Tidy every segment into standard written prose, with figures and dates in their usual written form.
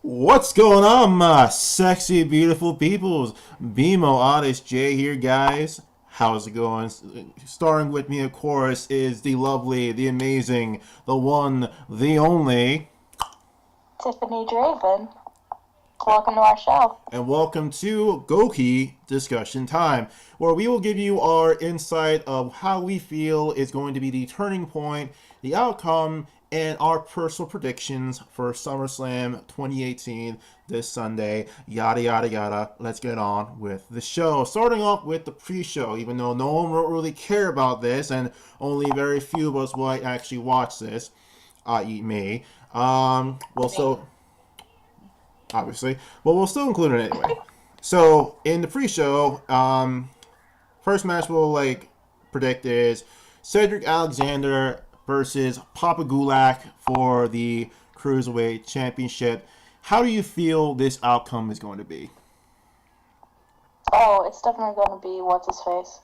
What's going on, my sexy, beautiful peoples? BMO Oddish J here, guys. How's it going? Starring with me, of course, is the lovely, the amazing, the one, the only. Tiffany Draven. Welcome to our show. And welcome to Gouki Discussion Time, where we will give you our insight of how we feel is going to be the turning point, the outcome, and our personal predictions for SummerSlam 2018 this Sunday. Yada, yada, yada. Let's get on with the show. Starting off with the pre-show, even though no one will really care about this, and only very few of us will actually watch this, i.e. me. So obviously, but we'll still include it anyway. So in the pre-show, first match we'll predict is Cedric Alexander versus Papa Gulak for the Cruiserweight Championship. How do you feel this outcome is going to be? Oh, it's definitely going to be what's his face.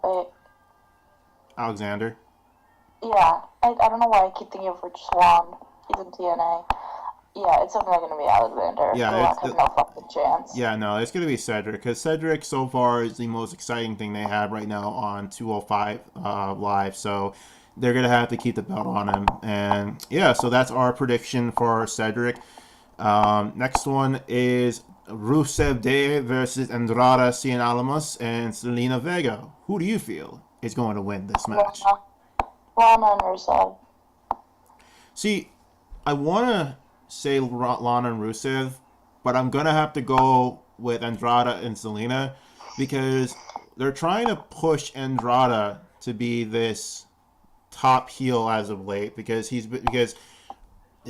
Wait, Alexander. yeah. I don't know why I keep thinking of Rich Swan. He's in TNA. Yeah, it's definitely going to be Alexander. Yeah, Gulak has no fucking chance. Yeah, no, it's going to be Cedric because Cedric so far is the most exciting thing they have right now on 205 Live. So they're going to have to keep the belt on him. And yeah, so that's our prediction for Cedric. Next one is Rusev Day versus Andrade Cien Alamos and Selena Vega. Who do you feel is going to win this match? Lana and Rusev. See, I want to say Lana and Rusev, but I'm going to have to go with Andrade and Selena because they're trying to push Andrade to be this top heel as of late because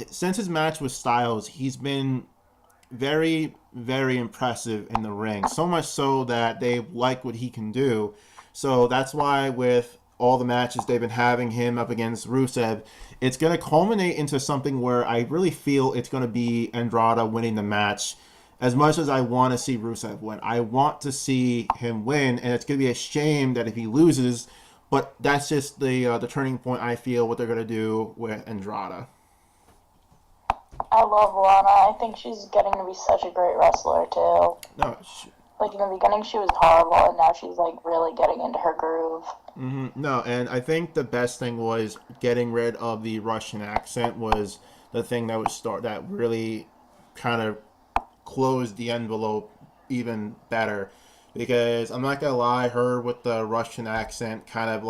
since his match with Styles, he's been very, very impressive in the ring. So much so that they like what he can do. So that's why with all the matches they've been having him up against Rusev, it's going to culminate into something where I really feel it's going to be Andrade winning the match. As much as I want to see Rusev win, I want to see him win, and it's going to be a shame that if he loses. But that's just the turning point. I feel what they're going to do with Andrade. I love Lana. I think she's getting to be such a great wrestler, too. No, Like, in the beginning, she was horrible, and now she's, really getting into her groove. No, and I think the best thing was getting rid of the Russian accent was the thing that really kind of closed the envelope even better. Because I'm not gonna lie, her with the Russian accent kind of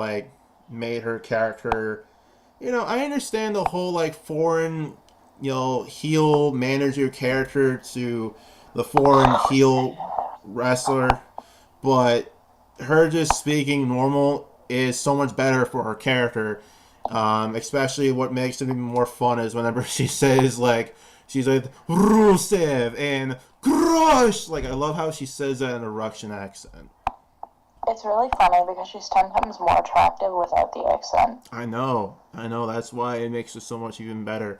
made her character. I understand the whole foreign, heel manager character to the foreign heel wrestler, but her just speaking normal is so much better for her character. Especially what makes it even more fun is whenever she says she's like Rusev and Crush. I love how she says that in a Russian accent. It's really funny because she's 10 times more attractive without the accent. I know. That's why it makes it so much even better.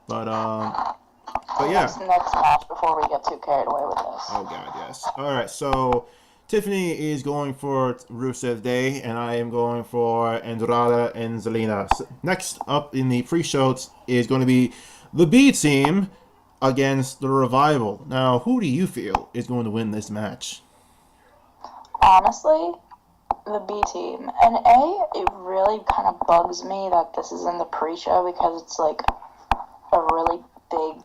But yeah. Next match before we get too carried away with this. Oh god, yes. All right, so Tiffany is going for Rusev Day, and I am going for Andrade and Zelina. So next up in the pre-show is going to be the B Team against the Revival. Now, who do you feel is going to win this match? Honestly, the B Team. And it really kind of bugs me that this is in the pre-show because it's a really big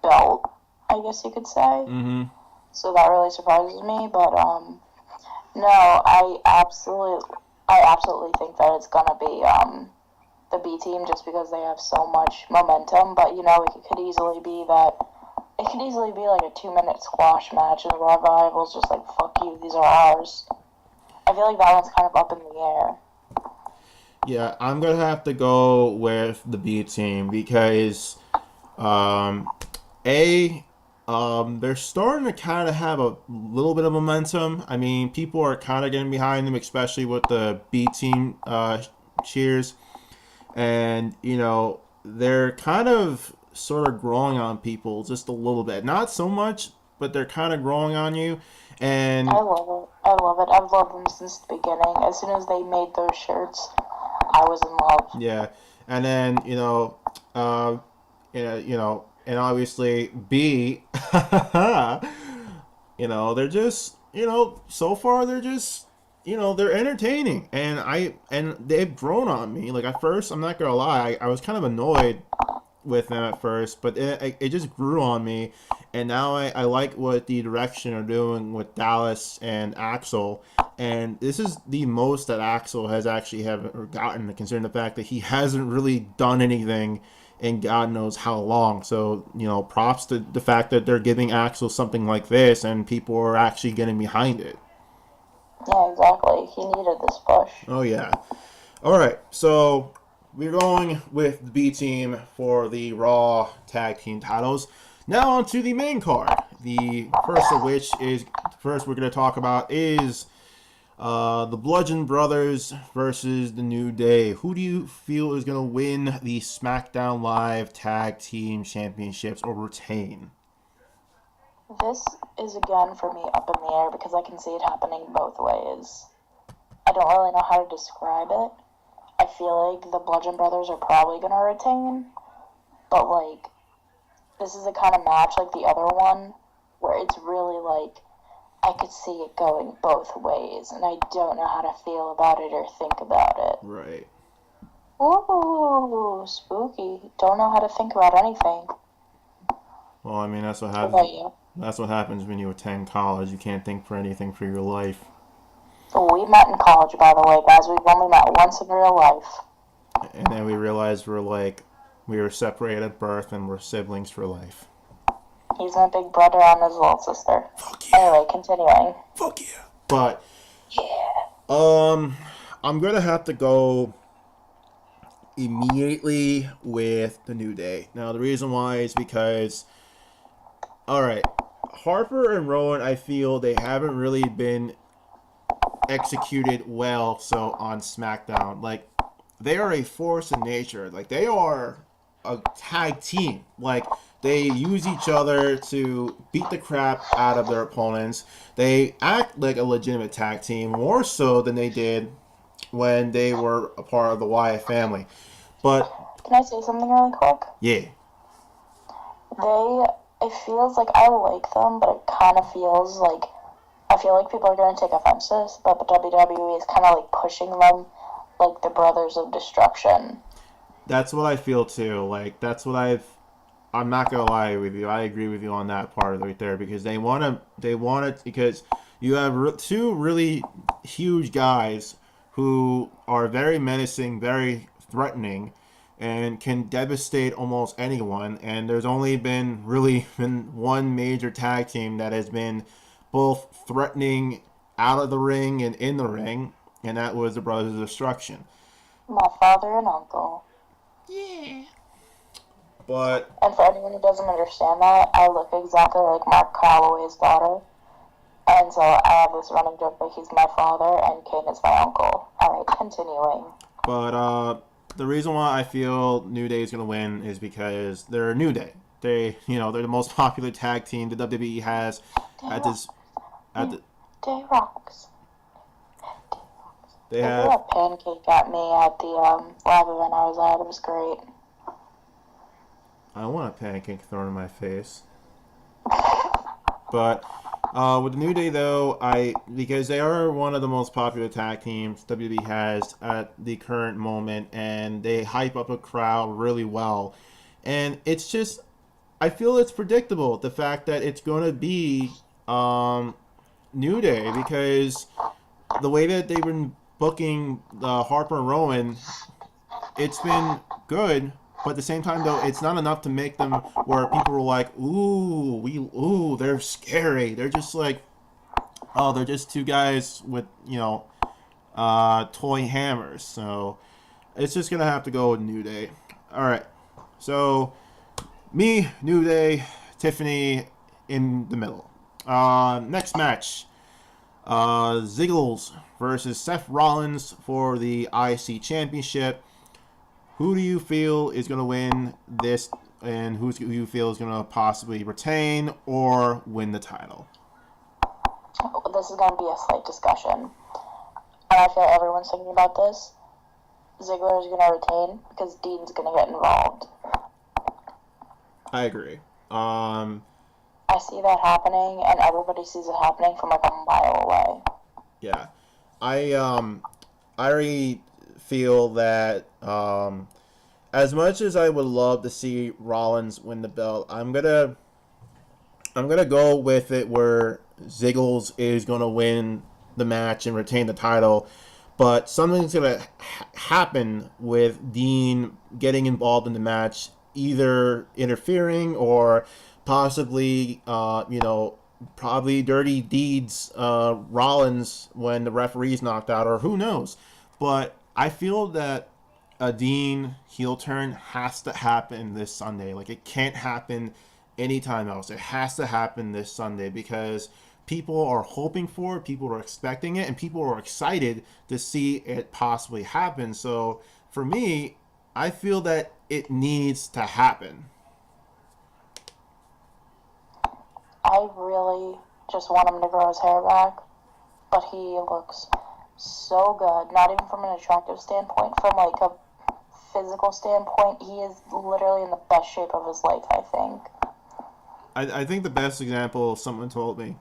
belt, I guess you could say. Mm-hmm. So that really surprises me, but no, I absolutely think that it's gonna be the B Team just because they have so much momentum. But it could easily be like a 2-minute squash match, and the Revival's just like, fuck you, these are ours. I feel like that one's kind of up in the air. Yeah, I'm gonna have to go with the B Team because they're starting to kind of have a little bit of momentum. I mean, people are kind of getting behind them, especially with the B Team cheers. And, they're kind of sort of growing on people just a little bit. Not so much, but they're kind of growing on you. And I love it. I've loved them since the beginning. As soon as they made those shirts, I was in love. yeah, and then and obviously B, they're just, so far they're just, they're entertaining, and they've grown on me. Like at first, I'm not gonna lie, I was kind of annoyed with them at first, but it just grew on me, and now I like what the direction are doing with Dallas and Axel, and this is the most that Axel has actually have gotten, considering the fact that he hasn't really done anything in God knows how long. So props to the fact that they're giving Axel something like this, and people are actually getting behind it. Yeah, exactly. He needed this push. Oh yeah. All right, so we're going with the B team for the Raw Tag Team titles. Now on to the main card. The first of which is we're going to talk about is the Bludgeon Brothers versus the New Day. Who do you feel is going to win the SmackDown Live Tag Team Championships or retain? This is again for me up in the air because I can see it happening both ways. I don't really know how to describe it. I feel like the Bludgeon Brothers are probably going to retain, but like this is a kind of match like the other one where it's really like I could see it going both ways, and I don't know how to feel about it or think about it. Right. Ooh, spooky. Don't know how to think about anything. Well, I mean, that's what What happens. about you? That's what happens when you attend college. You can't think for anything for your life. We met in college, by the way, guys. We've only met once in real life. And then we realized we were separated at birth and we're siblings for life. He's my big brother and his little sister. Fuck yeah. Anyway, continuing. Fuck yeah. But Yeah. I'm gonna have to go immediately with the New Day. Now the reason why is because, all right, Harper and Rowan, I feel they haven't really been executed well so on SmackDown. Like they are a force in nature. Like they are a tag team. Like they use each other to beat the crap out of their opponents. They act like a legitimate tag team more so than they did when they were a part of the Wyatt family. But can I say something really quick? Yeah. It feels like I like them, but it kind of feels like I feel like people are going to take offense to this, but WWE is kind of like pushing them like the Brothers of Destruction. That's what I feel too. Like that's what I'm not gonna lie with you. I agree with you on that part right there because they want it because you have two really huge guys who are very menacing, very threatening, and can devastate almost anyone. And there's only been one major tag team that has been both threatening out of the ring and in the ring, and that was the Brothers of Destruction. My father and uncle. Yeah. But and for anyone who doesn't understand that, I look exactly like Mark Calloway's daughter. And so I have this running joke that he's my father and Kane is my uncle. Alright, continuing. But the reason why I feel New Day is going to win is because they're New Day. They're the most popular tag team the WWE has Day Rocks. They threw a pancake at me at the live event I was at. It was great. I don't want a pancake thrown in my face. But with the New Day, though, because they are one of the most popular tag teams WWE has at the current moment, and they hype up a crowd really well. And it's just, I feel it's predictable, the fact that it's going to be New Day, because the way that they've been booking Harper and Rowan, it's been good. But at the same time, though, it's not enough to make them where people are like, ooh, they're scary. They're just like, oh, they're just two guys with, toy hammers. So it's just going to have to go with New Day. All right. So me, New Day, Tiffany in the middle. Next match. Ziggles versus Seth Rollins for the IC Championship. Who do you feel is going to win this, and who you feel is going to possibly retain or win the title? This is going to be a slight discussion, and I feel everyone's thinking about this. Ziggler is going to retain because Dean's going to get involved. I agree. I see that happening, and everybody sees it happening from like a mile away. Yeah, I I already feel that as much as I would love to see Rollins win the belt, I'm gonna go with it where Ziggles is gonna win the match and retain the title, but something's gonna happen with Dean getting involved in the match, either interfering or possibly, probably dirty deeds, Rollins when the referee's knocked out, or who knows. But I feel that a Dean heel turn has to happen this Sunday. Like, it can't happen anytime else. It has to happen this Sunday because people are hoping for it, people are expecting it, and people are excited to see it possibly happen. So for me, I feel that it needs to happen. I really just want him to grow his hair back, but he looks so good. Not even from an attractive standpoint, from like a physical standpoint, he is literally in the best shape of his life, I think. I think the best example someone told me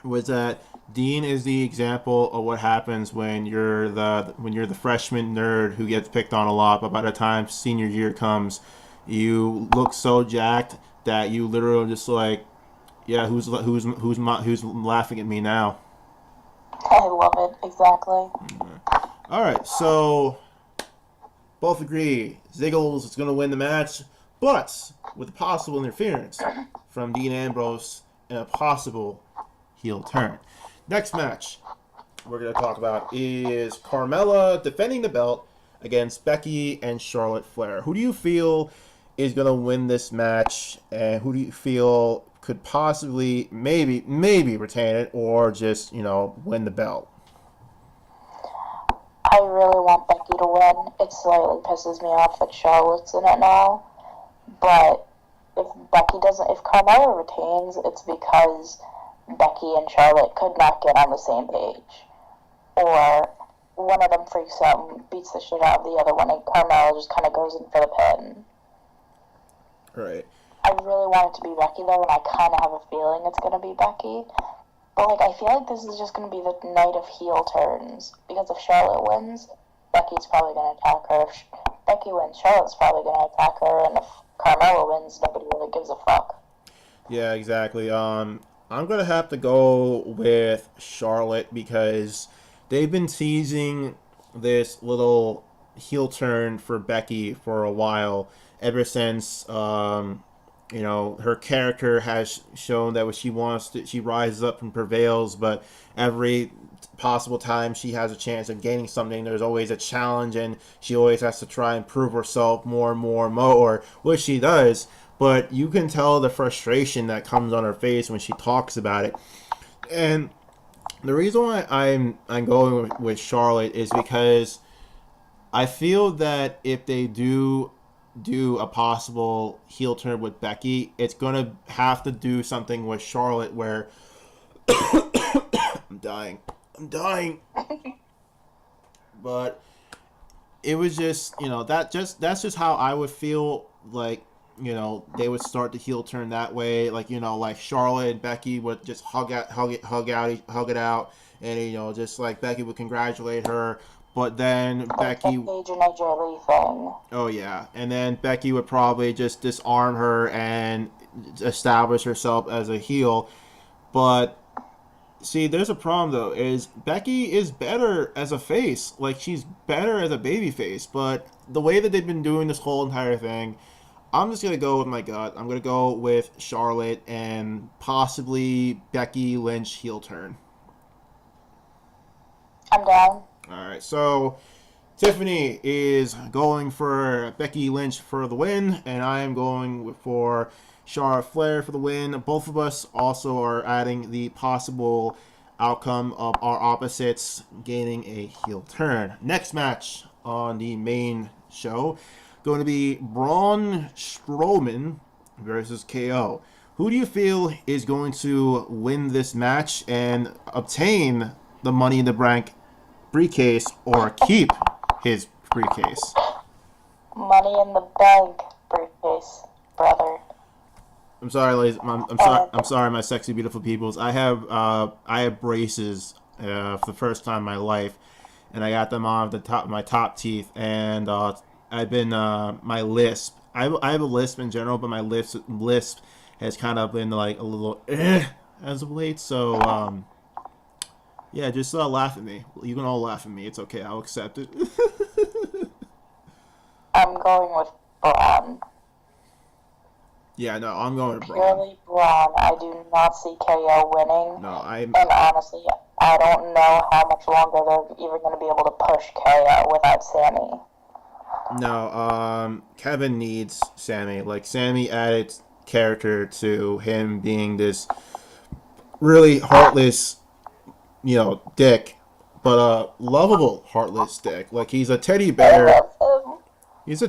was that Dean is the example of what happens when you're the freshman nerd who gets picked on a lot, but by the time senior year comes, you look so jacked that you literally just like, yeah, who's laughing at me now? I love it, exactly. All right, so both agree Ziggles is going to win the match, but with possible interference from Dean Ambrose and a possible heel turn. Next match we're going to talk about is Carmella defending the belt against Becky and Charlotte Flair. Who do you feel is going to win this match, and who do you feel could possibly maybe retain it or just, win the belt? I really want Becky to win. It slightly pisses me off that Charlotte's in it now. But if Carmella retains, it's because Becky and Charlotte could not get on the same page. Or one of them freaks out and beats the shit out of the other one, and Carmella just kind of goes in for the pin. Right. I really want it to be Becky, though, and I kind of have a feeling it's going to be Becky. But, I feel like this is just going to be the night of heel turns. Because if Charlotte wins, Becky's probably going to attack her. If Becky wins, Charlotte's probably going to attack her. And if Carmella wins, nobody really gives a fuck. Yeah, exactly. I'm going to have to go with Charlotte because they've been teasing this little heel turn for Becky for a while, ever since her character has shown that what she wants to, she rises up and prevails, but every possible time she has a chance of gaining something, there's always a challenge, and she always has to try and prove herself more and more, which she does. But you can tell the frustration that comes on her face when she talks about it. And the reason why I'm going with Charlotte is because I feel that if they do a possible heel turn with Becky, it's gonna have to do something with Charlotte where I'm dying. But it was just, that's just how I would feel like, they would start the heel turn that way, like, like Charlotte and Becky would just hug it out, and just like Becky would congratulate her. But then Becky, Paige and AJ Lee thing. oh yeah, and then Becky would probably just disarm her and establish herself as a heel. But see, there's a problem though. Is Becky is better as a face, like she's better as a baby face. But the way that they've been doing this whole entire thing, I'm just gonna go with my gut. I'm gonna go with Charlotte and possibly Becky Lynch heel turn. I'm down. All right, so Tiffany is going for Becky Lynch for the win, and I am going for Charlotte Flair for the win. Both of us also are adding the possible outcome of our opposites gaining a heel turn. Next match on the main show, going to be Braun Strowman versus KO. Who do you feel is going to win this match and obtain the Money in the Bank briefcase, or keep his briefcase? Money in the Bank briefcase. brother. I'm sorry, ladies. I'm sorry. I'm sorry, my sexy, beautiful peoples. I have braces for the first time in my life, and I got them on the top of my top teeth, and I've been my lisp. I have a lisp in general, but my lisp has kind of been like a little as of late. So yeah, just laugh at me. You can all laugh at me. It's okay. I'll accept it. I'm going with Braun. Yeah, no, I'm going to Braun. Purely Braun. I do not see KO winning. No, I'm. And honestly, I don't know how much longer they're even going to be able to push KO without Sammy. No, Kevin needs Sammy. Like, Sammy added character to him being this really heartless, dick, but lovable heartless dick. Like, he's a teddy I bear. love him. He's a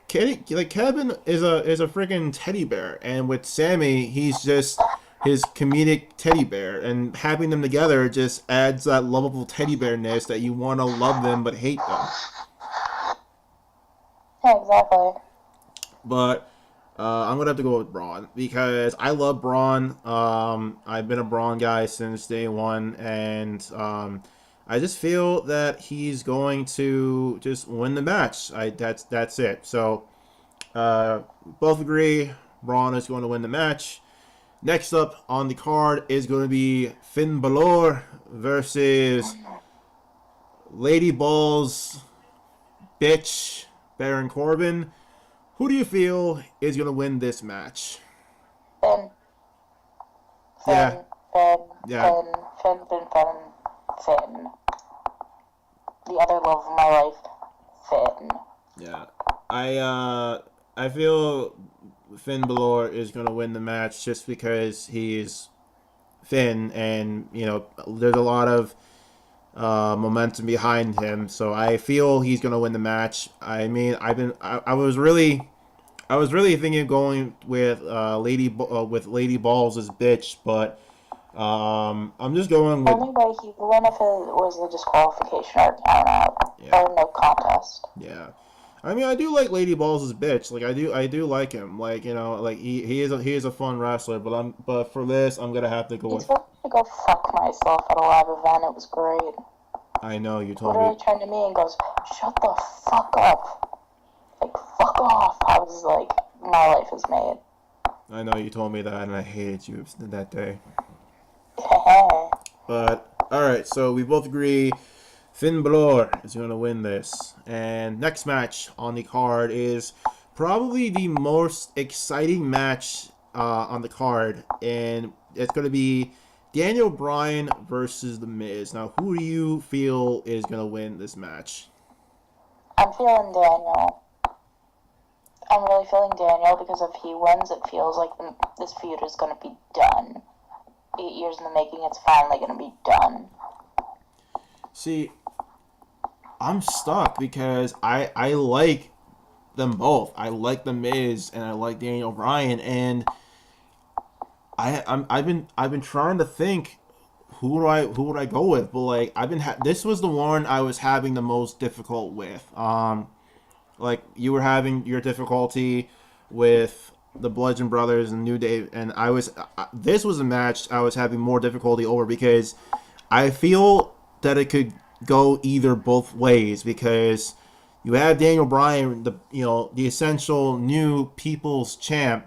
Kevin is a freaking teddy bear, and with Sammy, he's just his comedic teddy bear, and having them together just adds that lovable teddy bearness that you want to love them but hate them. Yeah, exactly. But I'm gonna have to go with Braun because I love Braun. I've been a Braun guy since day one, and I just feel that he's going to just win the match. That's it. So both agree Braun is going to win the match. Next up on the card is going to be Finn Balor versus Lady Balls bitch Baron Corbin. Who do you feel is going to win this match? Finn. Yeah. Yeah. Finn. The other love of my life, Finn. Yeah. I feel Finn Balor is going to win the match just because he's Finn, and there's a lot of momentum behind him, so I feel he's going to win the match. I mean, I was really thinking of going with Lady Balls as bitch, but I'm just going with. Only way he would win if it was a disqualification or count out or no contest. Yeah. I mean, I do like Lady Balls as bitch. Like, I do like him. Like, like he is a fun wrestler. But for this, I'm gonna have to go He with. told me to go fuck myself at a live event. It was great. I know you told me. Literally turned to me and goes, "Shut the fuck up, like fuck off." I was like, my life is made. I know you told me that, and I hated you that day. But all right, so we both agree Finn Balor is going to win this. And next match on the card is probably the most exciting match on the card, and it's going to be Daniel Bryan versus The Miz. Now, who do you feel is going to win this match? I'm feeling Daniel. I'm really feeling Daniel because if he wins, it feels like this feud is going to be done. 8 years in the making, it's finally going to be done. See, I'm stuck because I like them both. I like The Miz and I like Daniel Bryan, and I've been trying to think who would I go with, but like this was the one I was having the most difficult with. Like you were having your difficulty with the Bludgeon Brothers and New Day, and this was a match I was having more difficulty over because I feel that it could go either both ways, because you have Daniel Bryan, the essential new people's champ,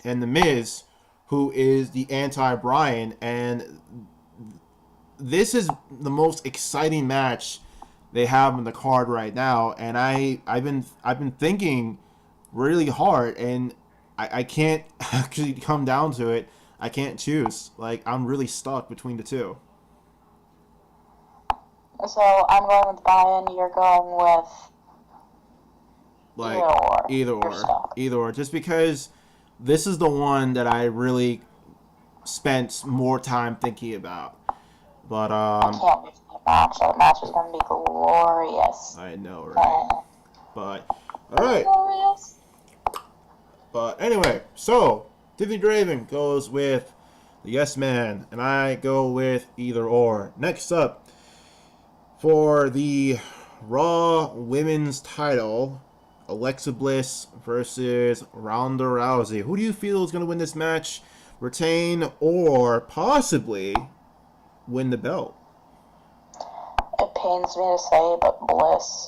and The Miz, who is the anti-Bryan, and this is the most exciting match they have on the card right now, and I've been thinking really hard, and I can't actually come down to it. I can't choose. Like, I'm really stuck between the two. So I'm going with Bryan. You're going with Like either or. Just because this is the one that I really spent more time thinking about. But I can't wait for the match. That match is going to be glorious. I know, right? But all right. Glorious. But anyway, so Tiffany Draven goes with the Yes Man, and I go with either or. Next up, for the Raw Women's title, Alexa Bliss versus Ronda Rousey. Who do you feel is going to win this match, retain, or possibly win the belt? It pains me to say, but Bliss.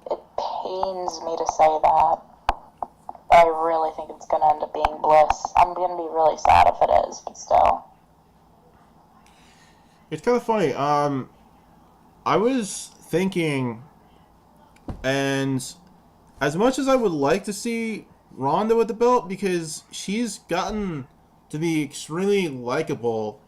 It pains me to say that. But I really think it's going to end up being Bliss. I'm going to be really sad if it is, but still. It's kind of funny. I was thinking, and as much as I would like to see Ronda with the belt, because she's gotten to be extremely likable,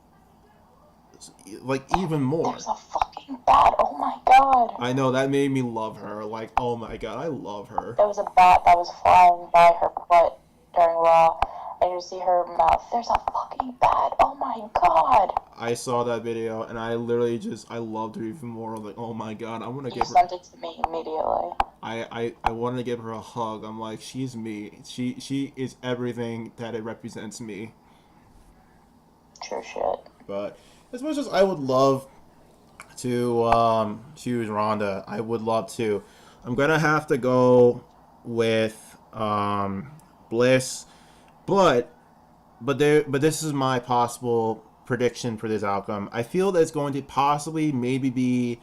like even more. There's a fucking bat. Oh my god. I know, that made me love her. Like, oh my god, I love her. There was a bat that was flying by her butt during Raw, and you see her mouth. There's a fucking bat. Oh my god. I saw that video, and I literally I loved her even more. Like, oh my god, I want to give her... You sent it to me immediately. I wanted to give her a hug. I'm like, she's me. She is everything that it represents me. True shit. But as much as I would love to choose Ronda, I would love to. I'm gonna have to go with Bliss, but this is my possible prediction for this outcome. I feel that it's going to possibly maybe be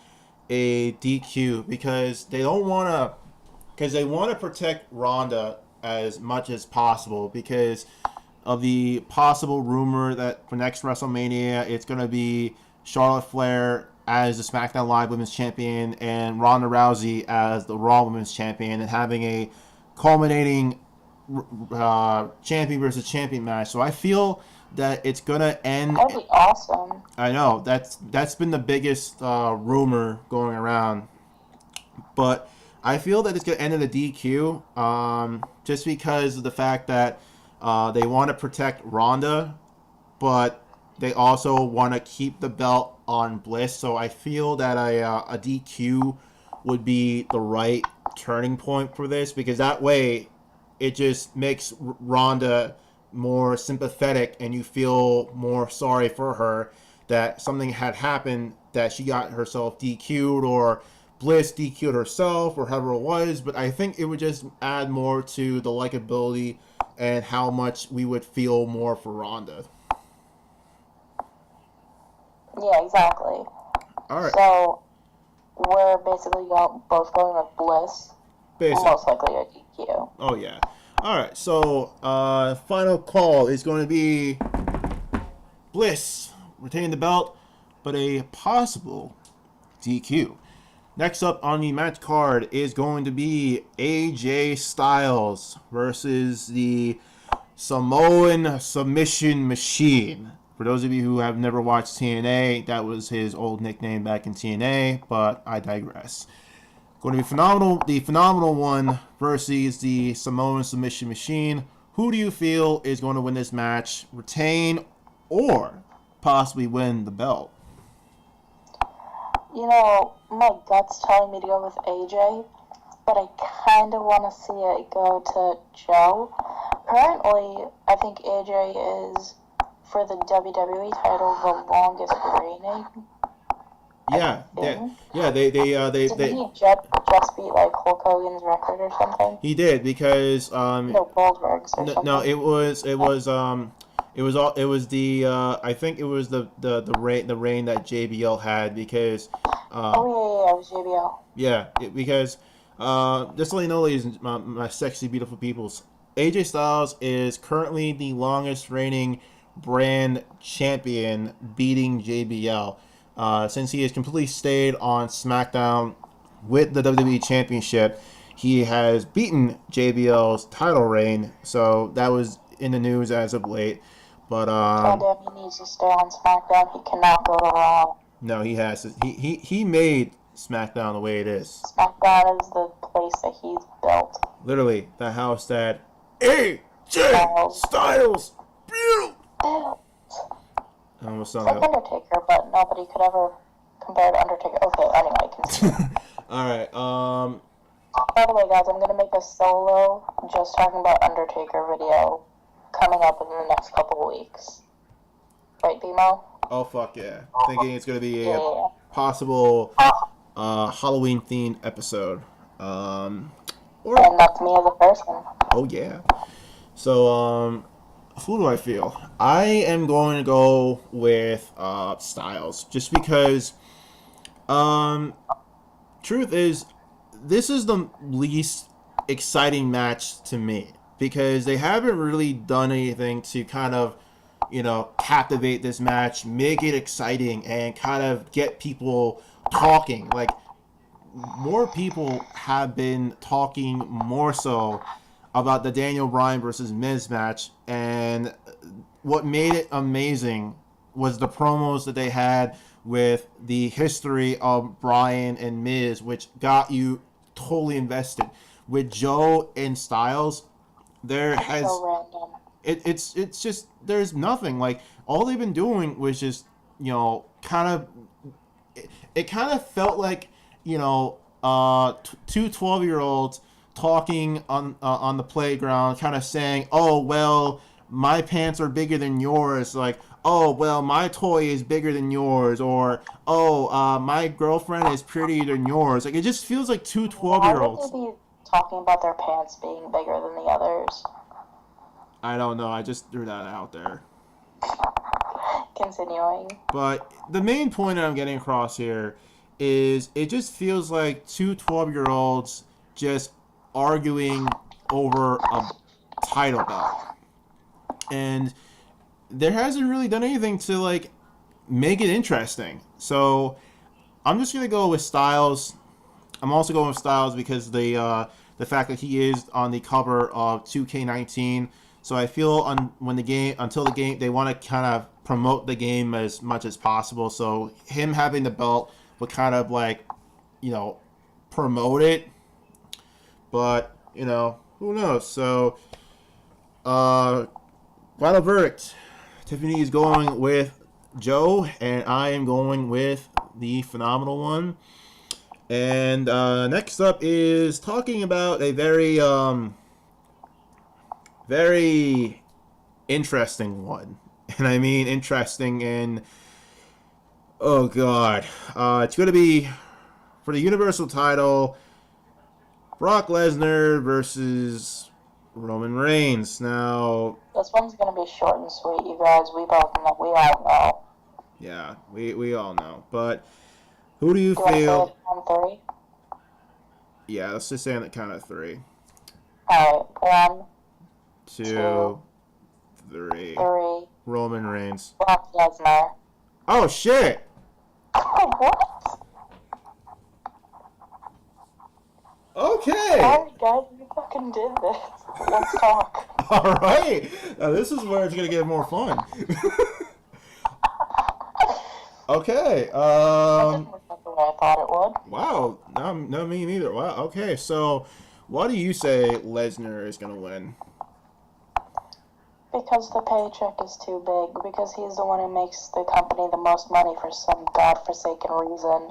a DQ because they want to protect Ronda as much as possible because of the possible rumor that for next WrestleMania it's going to be Charlotte Flair as the SmackDown Live Women's Champion and Ronda Rousey as the Raw Women's Champion, and having a culminating champion versus champion match. So I feel that it's gonna end. That'd be awesome. I know that's been the biggest rumor going around, but I feel that it's gonna end in a DQ, just because of the fact that they want to protect Ronda, but they also want to keep the belt on Bliss. So I feel that a DQ would be the right turning point for this, because that way it just makes Ronda more sympathetic and you feel more sorry for her that something had happened, that she got herself DQ'd or Bliss DQ'd herself or however it was. But I think it would just add more to the likability and how much we would feel more for Ronda. Yeah, exactly. Alright. So we're basically both going with Bliss. Basically. Most likely a DQ. Oh yeah. Alright, so final call is going to be Bliss retaining the belt, but a possible DQ. Next up on the match card is going to be AJ Styles versus the Samoan Submission Machine. For those of you who have never watched TNA, that was his old nickname back in TNA, but I digress. Going to be phenomenal. The Phenomenal One versus the Samoan Submission Machine. Who do you feel is going to win this match, retain, or possibly win the belt? You know, my gut's telling me to go with AJ, but I kind of want to see it go to Joe. Currently, I think AJ is, for the WWE title, the longest reigning. Yeah, they Didn't he just beat like Hulk Hogan's record or something? He did, because no, Goldberg's or something. no, it was the I think it was the reign that JBL had, because it was JBL. Yeah, because just to let you know, ladies and my sexy beautiful peoples, AJ Styles is currently the longest reigning brand champion, beating JBL. Since he has completely stayed on SmackDown with the WWE Championship, he has beaten JBL's title reign. So that was in the news as of late. But he needs to stay on SmackDown. He cannot go to Raw. No, he has to. He made SmackDown the way it is. SmackDown is the place that he's built. Literally, the house that AJ Styles built. It's like Undertaker, but nobody could ever compare to Undertaker. Okay, anyway, continue. Alright, By the way, guys, I'm gonna make a solo just talking about Undertaker video coming up in the next couple of weeks. Right, BMO? Oh, fuck yeah. Thinking it's gonna be a possible Halloween-themed episode. Or And that's me as a person. oh yeah. So who do I feel? I am going to go with Styles, just because. Um, truth is, this is the least exciting match to me because they haven't really done anything to kind of, captivate this match, make it exciting, and kind of get people talking. Like, more people have been talking more so about the Daniel Bryan versus Miz match, and what made it amazing was the promos that they had with the history of Bryan and Miz, which got you totally invested. With Joe and Styles, there It's has so random. it's just there's nothing. Like, all they've been doing was just kind of it kind of felt like two 12-year-olds talking on the playground, kind of saying, "Oh well, my pants are bigger than yours," like, "Oh well, my toy is bigger than yours," or, "Oh, my girlfriend is prettier than yours." Like, it just feels like two Why would 12-year-olds. they be talking about their pants being bigger than the others? I don't know. I just threw that out there. Continuing. But the main point that I'm getting across here is it just feels like two 12-year-olds just arguing over a title belt. And there hasn't really done anything to, like, make it interesting. So I'm just going to go with Styles. I'm also going with Styles because the fact that he is on the cover of 2K19. So I feel until the game, they want to kind of promote the game as much as possible. So him having the belt would kind of, like, promote it. But who knows? So final verdict. Tiffany is going with Joe, and I am going with the phenomenal one. And next up is talking about a very interesting one. And I mean interesting in, oh god. It's going to be for the Universal title, Brock Lesnar versus Roman Reigns. Now, This one's gonna be short and sweet, you guys. We all know. yeah, we all know. But who do you Do you want to say feel? it on three? Yeah, let's just say on the count of three. Alright, 1, 2, 2, 3. 3. Roman Reigns. Brock Lesnar. Oh shit! What? Okay. Alright, guys, you fucking did this. Let's talk. All right. Now this is where it's gonna get more fun. Okay. That didn't work out the way I thought it would. Wow. No, me neither. Wow. Okay. So, why do you say Lesnar is gonna win? Because the paycheck is too big. Because he's the one who makes the company the most money for some godforsaken reason.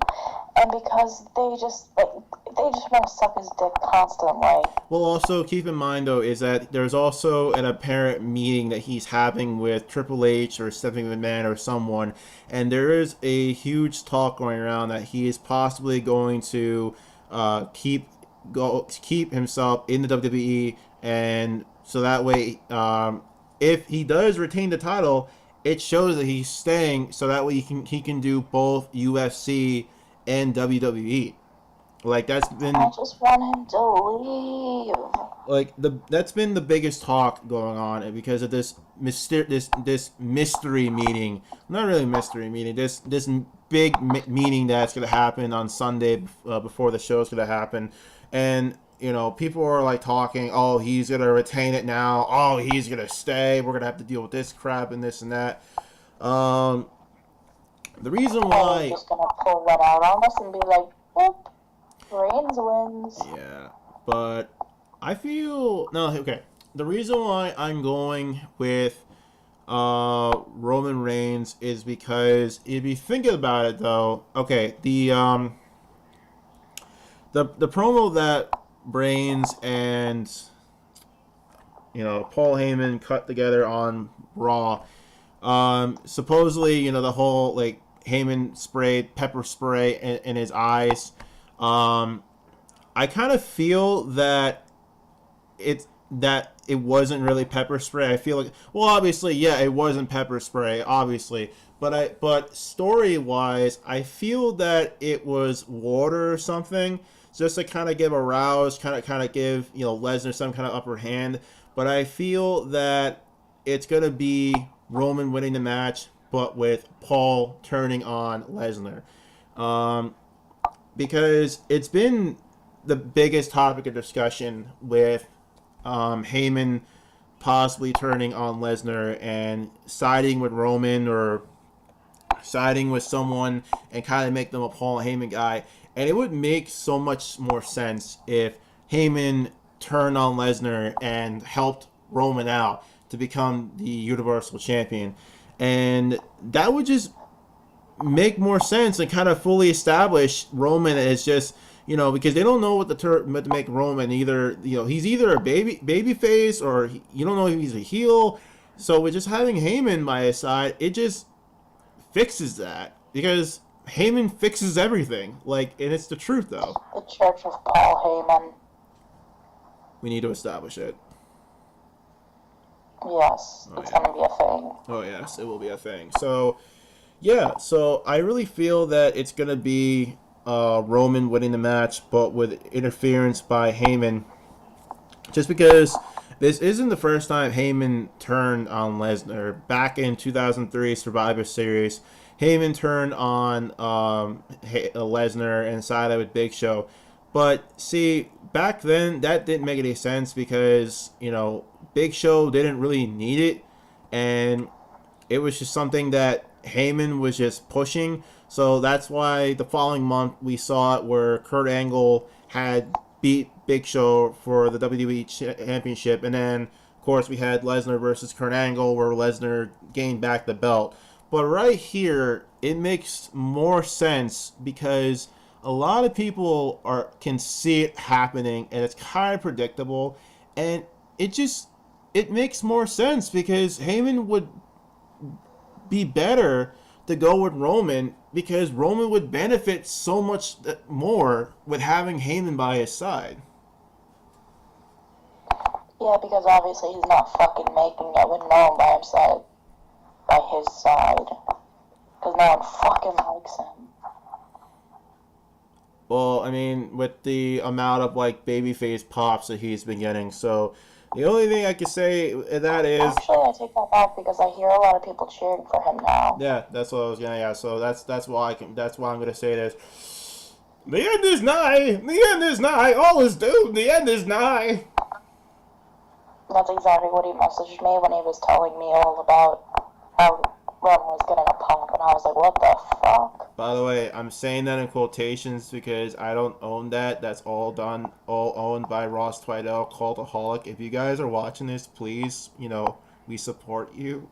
And because they just want to suck his dick constantly. Well, also keep in mind though is that there's also an apparent meeting that he's having with Triple H or Stephanie McMahon or someone, and there is a huge talk going around that he is possibly going to keep himself in the WWE, and so that way, if he does retain the title, it shows that he's staying, so that way he can do both UFC and WWE. Like, that's been I just want him to leave. that's been the biggest talk going on, and because of this mystery meeting, not really mystery meeting, this big meeting that's gonna happen on Sunday before the show's gonna happen, and people are like talking, oh, he's gonna retain it now, oh, he's gonna stay, we're gonna have to deal with this crap and this and that. The reason I'm why, just gonna pull that out on us and be like, boop. Reigns wins. yeah, but I feel no, okay. The reason why I'm going with Roman Reigns is because if you think about it, though, okay, the promo that Reigns and Paul Heyman cut together on Raw, supposedly the whole, like, Heyman sprayed pepper spray in his eyes. I kind of feel that it wasn't really pepper spray. I feel like, well, obviously, yeah, it wasn't pepper spray, obviously, but story wise, I feel that it was water or something, just to kind of give a rouse, kind of give Lesnar some kind of upper hand. But I feel that it's gonna be Roman winning the match, but with Paul turning on Lesnar, because it's been the biggest topic of discussion with Heyman possibly turning on Lesnar and siding with Roman or siding with someone and kind of make them a Paul Heyman guy. And it would make so much more sense if Heyman turned on Lesnar and helped Roman out to become the Universal Champion. And that would just make more sense and kind of fully establish Roman as just, because they don't know what to make Roman either. He's either a baby face or you don't know if he's a heel. So with just having Heyman by his side, it just fixes that, because Heyman fixes everything. And it's the truth though. The Church of Paul Heyman. We need to establish it. Yes, it's going to be a thing. Oh yes, it will be a thing. So yeah, so I really feel that it's going to be Roman winning the match, but with interference by Heyman. Just because this isn't the first time Heyman turned on Lesnar. Back in 2003 Survivor Series, Heyman turned on Lesnar and sided with Big Show. But see, back then that didn't make any sense because Big Show didn't really need it, and it was just something that Heyman was just pushing. So that's why the following month we saw it where Kurt Angle had beat Big Show for the WWE Championship. And then, of course, we had Lesnar versus Kurt Angle where Lesnar gained back the belt. But right here, it makes more sense because a lot of people can see it happening and it's kind of predictable. And it makes more sense because Heyman would be better to go with Roman because Roman would benefit so much more with having Heyman by his side. Yeah, because obviously he's not fucking making it with no one by his side. Because no one fucking likes him. Well, I mean, with the amount of babyface pops that he's been getting, so the only thing I can say that is... Actually, I take that back because I hear a lot of people cheering for him now. Yeah, that's what I was gonna. Yeah, so that's why I'm gonna say this. The end is nigh. The end is nigh. All is doomed. The end is nigh. That's exactly what he messaged me when he was telling me all about how Roman was getting a pump, and I was like, what the fuck? By the way, I'm saying that in quotations because I don't own that. That's all owned by Ross Twidell, Cultaholic. If you guys are watching this, please, we support you.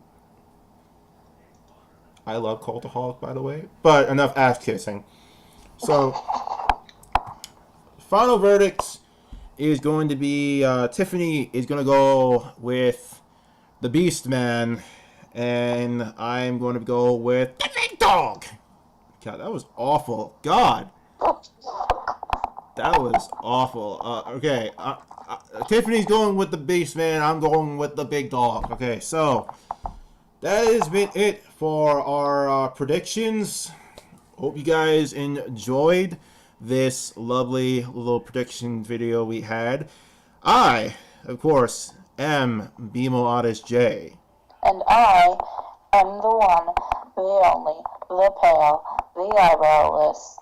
I love Cultaholic, by the way. But enough ass kissing. So, final verdicts is going to be Tiffany is going to go with the Beast Man, and I'm going to go with the Big Dog. God, that was awful. God. That was awful. Okay. Tiffany's going with the Beast Man. I'm going with the Big Dog. Okay, so that has been it for our predictions. Hope you guys enjoyed this lovely little prediction video we had. I, of course, am BMO Oddish J. And I am the one, the only, the pale, the eyebrowless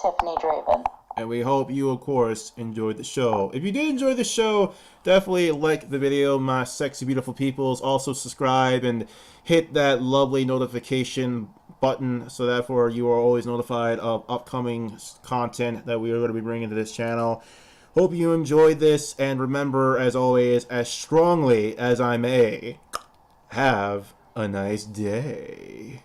Tiffany Draven. And we hope you, of course, enjoyed the show. If you did enjoy the show, definitely like the video, my sexy, beautiful peoples. Also subscribe and hit that lovely notification button so therefore you are always notified of upcoming content that we are going to be bringing to this channel. Hope you enjoyed this, and remember, as always, as strongly as I may, have a nice day.